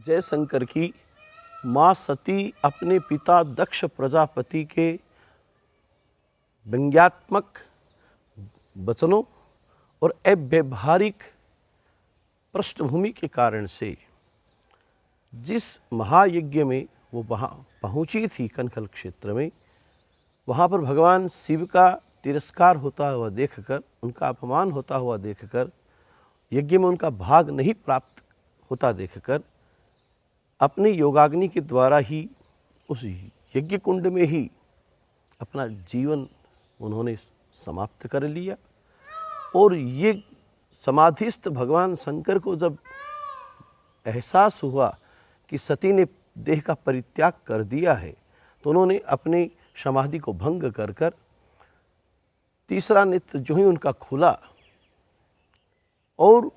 जयशंकर की माँ सती अपने पिता दक्ष प्रजापति के व्यंग्यात्मक वचनों और अव्यावहारिक पृष्ठभूमि के कारण से जिस महायज्ञ में वो वहाँ पहुँची थी कनखल क्षेत्र में, वहाँ पर भगवान शिव का तिरस्कार होता हुआ देखकर, उनका अपमान होता हुआ देखकर, यज्ञ में उनका भाग नहीं प्राप्त होता देखकर, अपने योगाग्नि के द्वारा ही उस यज्ञ कुंड में ही अपना जीवन उन्होंने समाप्त कर लिया। और ये समाधिस्थ भगवान शंकर को जब एहसास हुआ कि सती ने देह का परित्याग कर दिया है, तो उन्होंने अपनी समाधि को भंग कर कर तीसरा नेत्र जो ही उनका खुला और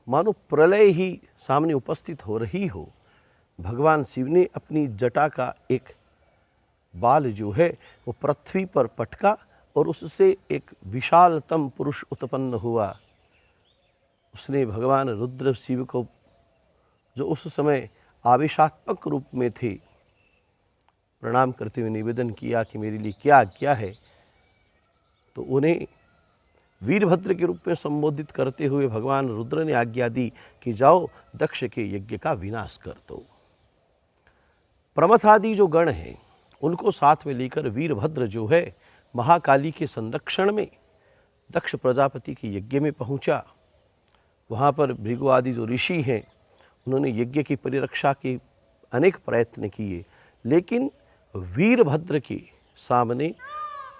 मानो प्रलय ही सामने उपस्थित हो रही हो, भगवान शिव ने अपनी जटा का एक बाल जो है वो पृथ्वी पर पटका और उससे एक विशालतम पुरुष उत्पन्न हुआ। उसने भगवान रुद्र शिव को, जो उस समय आवेशात्मक रूप में थे, प्रणाम करते हुए निवेदन किया कि मेरे लिए क्या आज्ञा है। तो उन्हें वीरभद्र के रूप में संबोधित करते हुए भगवान रुद्र ने आज्ञा दी कि जाओ दक्ष के यज्ञ का विनाश कर दो। प्रमथ आदि जो गण हैं उनको साथ में लेकर वीरभद्र जो है महाकाली के संरक्षण में दक्ष प्रजापति के यज्ञ में पहुंचा। वहाँ पर भृगु आदि जो ऋषि हैं उन्होंने यज्ञ की परिरक्षा के अनेक प्रयत्न किए, लेकिन वीरभद्र के सामने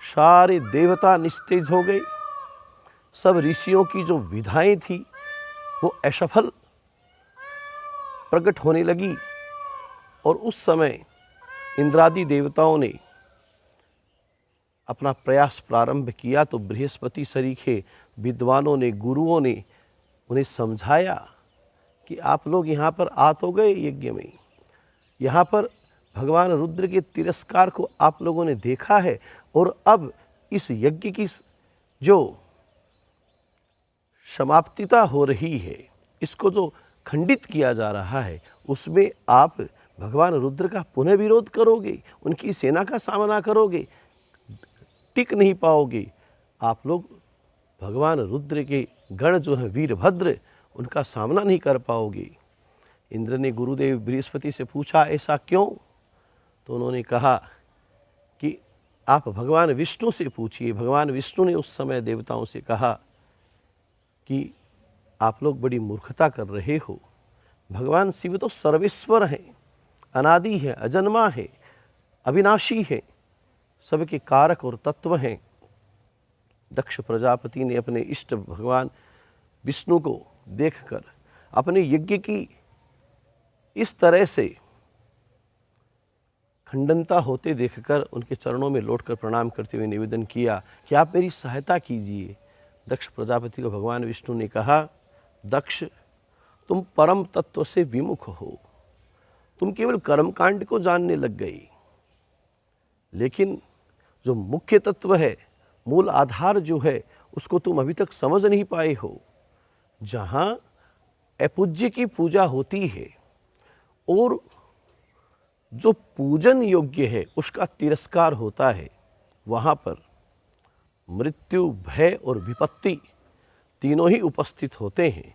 सारे देवता निस्तेज हो गए। सब ऋषियों की जो विधाएं थी वो असफल प्रकट होने लगी। और उस समय इंद्रादि देवताओं ने अपना प्रयास प्रारंभ किया तो बृहस्पति सरीखे विद्वानों ने, गुरुओं ने उन्हें समझाया कि आप लोग यहाँ पर आ तो गए यज्ञ में, यहाँ पर भगवान रुद्र के तिरस्कार को आप लोगों ने देखा है और अब इस यज्ञ की जो समाप्तिता हो रही है, इसको जो खंडित किया जा रहा है, उसमें आप भगवान रुद्र का पुनः विरोध करोगे, उनकी सेना का सामना करोगे, टिक नहीं पाओगे। आप लोग भगवान रुद्र के गण जो है वीरभद्र, उनका सामना नहीं कर पाओगे। इंद्र ने गुरुदेव बृहस्पति से पूछा ऐसा क्यों? तो उन्होंने कहा कि आप भगवान विष्णु से पूछिए। भगवान विष्णु ने उस समय देवताओं से कहा कि आप लोग बड़ी मूर्खता कर रहे हो। भगवान शिव तो सर्वेश्वर हैं, अनादि है, अजन्मा है, अविनाशी है, सबके कारक और तत्व हैं। दक्ष प्रजापति ने अपने इष्ट भगवान विष्णु को देखकर अपने यज्ञ की इस तरह से खंडनता होते देखकर उनके चरणों में लौटकर प्रणाम करते हुए निवेदन किया कि आप मेरी सहायता कीजिए। दक्ष प्रजापति को भगवान विष्णु ने कहा, दक्ष तुम परम तत्व से विमुख हो, तुम केवल कर्मकांड को जानने लग गई, लेकिन जो मुख्य तत्व है, मूल आधार जो है, उसको तुम अभी तक समझ नहीं पाए हो। जहाँ अपूज्य की पूजा होती है और जो पूजन योग्य है उसका तिरस्कार होता है, वहाँ पर मृत्यु, भय और विपत्ति तीनों ही उपस्थित होते हैं।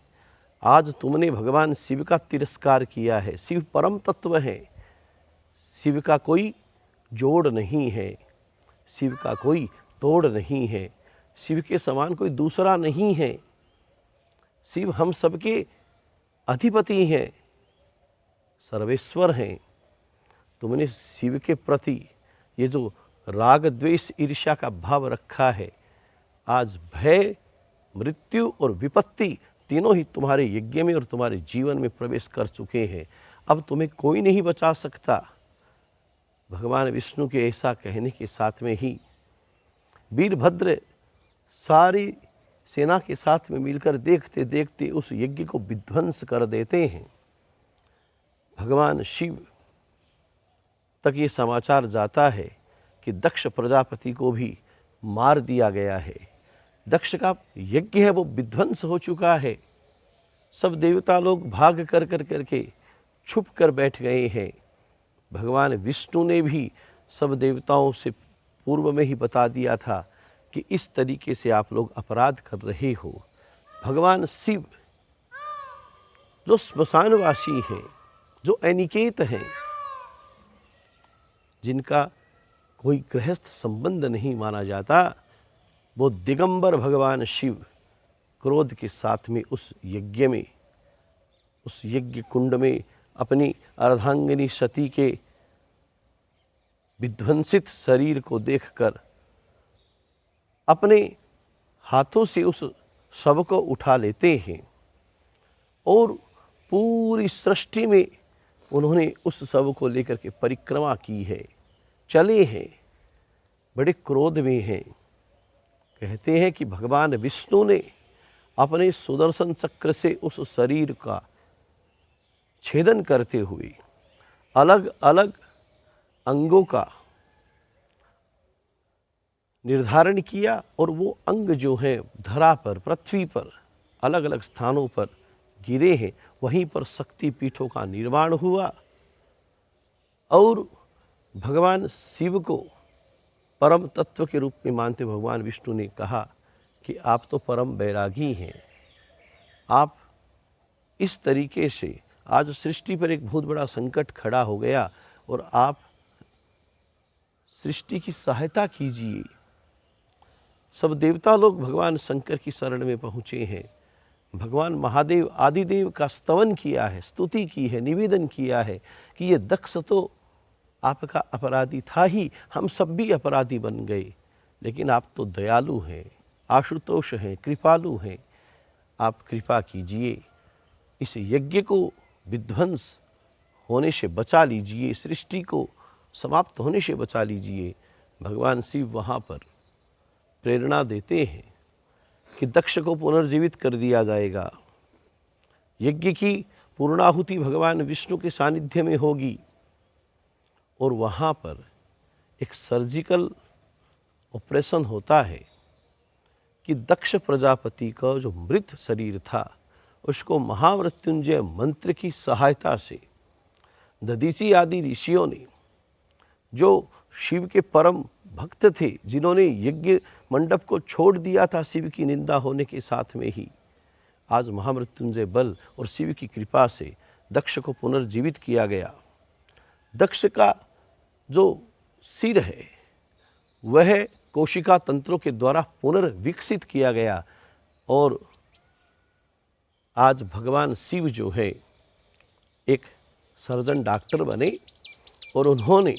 आज तुमने भगवान शिव का तिरस्कार किया है। शिव परम तत्व है, शिव का कोई जोड़ नहीं है, शिव का कोई तोड़ नहीं है, शिव के समान कोई दूसरा नहीं है। शिव हम सबके अधिपति हैं, सर्वेश्वर हैं। तुमने शिव के प्रति ये जो राग, द्वेष, ईर्ष्या का भाव रखा है, आज भय, मृत्यु और विपत्ति तीनों ही तुम्हारे यज्ञ में और तुम्हारे जीवन में प्रवेश कर चुके हैं। अब तुम्हें कोई नहीं बचा सकता। भगवान विष्णु के ऐसा कहने के साथ में ही वीरभद्र सारी सेना के साथ में मिलकर देखते देखते उस यज्ञ को विध्वंस कर देते हैं। भगवान शिव तक ये समाचार जाता है कि दक्ष प्रजापति को भी मार दिया गया है। दक्ष का यज्ञ है वो विध्वंस हो चुका है। सब देवता लोग भाग कर करके छुप कर बैठ गए हैं। भगवान विष्णु ने भी सब देवताओं से पूर्व में ही बता दिया था कि इस तरीके से आप लोग अपराध कर रहे हो। भगवान शिव जो स्मशानवासी हैं, जो अनिकेत हैं, जिनका कोई गृहस्थ संबंध नहीं माना जाता, वो दिगंबर भगवान शिव क्रोध के साथ में उस यज्ञ में, उस यज्ञ कुंड में अपनी अर्धांगिनी सती के विध्वंसित शरीर को देखकर अपने हाथों से उस शव को उठा लेते हैं और पूरी सृष्टि में उन्होंने उस शव को लेकर के परिक्रमा की है, चले हैं, बड़े क्रोध में हैं। कहते हैं कि भगवान विष्णु ने अपने सुदर्शन चक्र से उस शरीर का छेदन करते हुए अलग अलग अंगों का निर्धारण किया और वो अंग जो हैं धरा पर, पृथ्वी पर अलग अलग स्थानों पर गिरे हैं। वहीं पर शक्ति पीठों का निर्माण हुआ और भगवान शिव को परम तत्व के रूप में मानते भगवान विष्णु ने कहा कि आप तो परम बैरागी हैं, आप इस तरीके से आज सृष्टि पर एक बहुत बड़ा संकट खड़ा हो गया और आप सृष्टि की सहायता कीजिए। सब देवता लोग भगवान शंकर की शरण में पहुँचे हैं। भगवान महादेव आदिदेव का स्तवन किया है, स्तुति की है, निवेदन किया है कि ये दक्ष तो आपका अपराधी था ही, हम सब भी अपराधी बन गए, लेकिन आप तो दयालु हैं, आशुतोष हैं, कृपालु हैं, आप कृपा कीजिए, इस यज्ञ को विध्वंस होने से बचा लीजिए, सृष्टि को समाप्त होने से बचा लीजिए। भगवान शिव वहाँ पर प्रेरणा देते हैं कि दक्ष को पुनर्जीवित कर दिया जाएगा। यज्ञ की पूर्णाहुति भगवान विष्णु के सानिध्य में होगी और वहाँ पर एक सर्जिकल ऑपरेशन होता है कि दक्ष प्रजापति का जो मृत शरीर था उसको महामृत्युंजय मंत्र की सहायता से दधीची आदि ऋषियों ने, जो शिव के परम भक्त थे, जिन्होंने यज्ञ मंडप को छोड़ दिया था शिव की निंदा होने के साथ में ही, आज महामृत्युंजय बल और शिव की कृपा से दक्ष को पुनर्जीवित किया गया। दक्ष का जो सिर है वह कोशिका तंत्रों के द्वारा पुनर्विकसित किया गया और आज भगवान शिव जो है एक सर्जन डॉक्टर बने और उन्होंने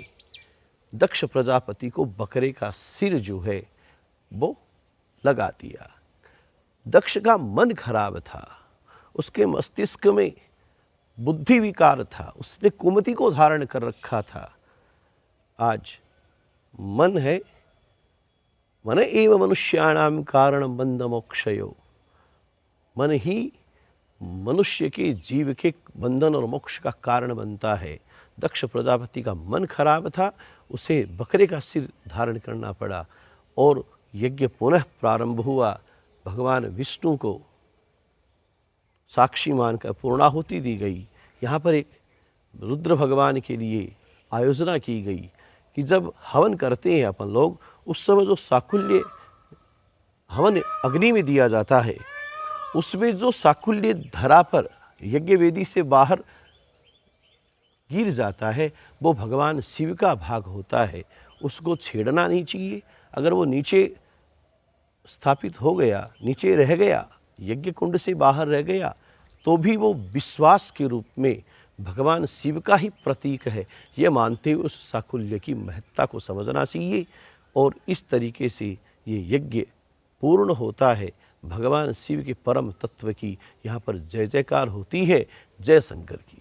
दक्ष प्रजापति को बकरे का सिर जो है वो लगा दिया। दक्ष का मन खराब था, उसके मस्तिष्क में बुद्धि विकार था, उसने कुमति को धारण कर रखा था। आज मन है, मन एव मनुष्याणाम कारणम बंध मोक्षयो, मन ही मनुष्य के जीव के बंधन और मोक्ष का कारण बनता है। दक्ष प्रजापति का मन खराब था, उसे बकरे का सिर धारण करना पड़ा और यज्ञ पुनः प्रारंभ हुआ। भगवान विष्णु को साक्षी मानकर पूर्णाहुति दी गई। यहाँ पर एक रुद्र भगवान के लिए आयोजना की गई कि जब हवन करते हैं अपन लोग, उस समय जो साकुल्य हवन अग्नि में दिया जाता है, उसमें जो साकुल्य धरा पर यज्ञ वेदी से बाहर गिर जाता है वो भगवान शिव का भाग होता है, उसको छेड़ना नहीं चाहिए। अगर वो नीचे स्थापित हो गया, नीचे रह गया, यज्ञ कुंड से बाहर रह गया, तो भी वो विश्वास के रूप में भगवान शिव का ही प्रतीक है, ये मानते हुए उस साकुल्य की महत्ता को समझना चाहिए और इस तरीके से ये यज्ञ पूर्ण होता है। भगवान शिव के परम तत्व की यहाँ पर जय जयकार होती है। जय शंकर की।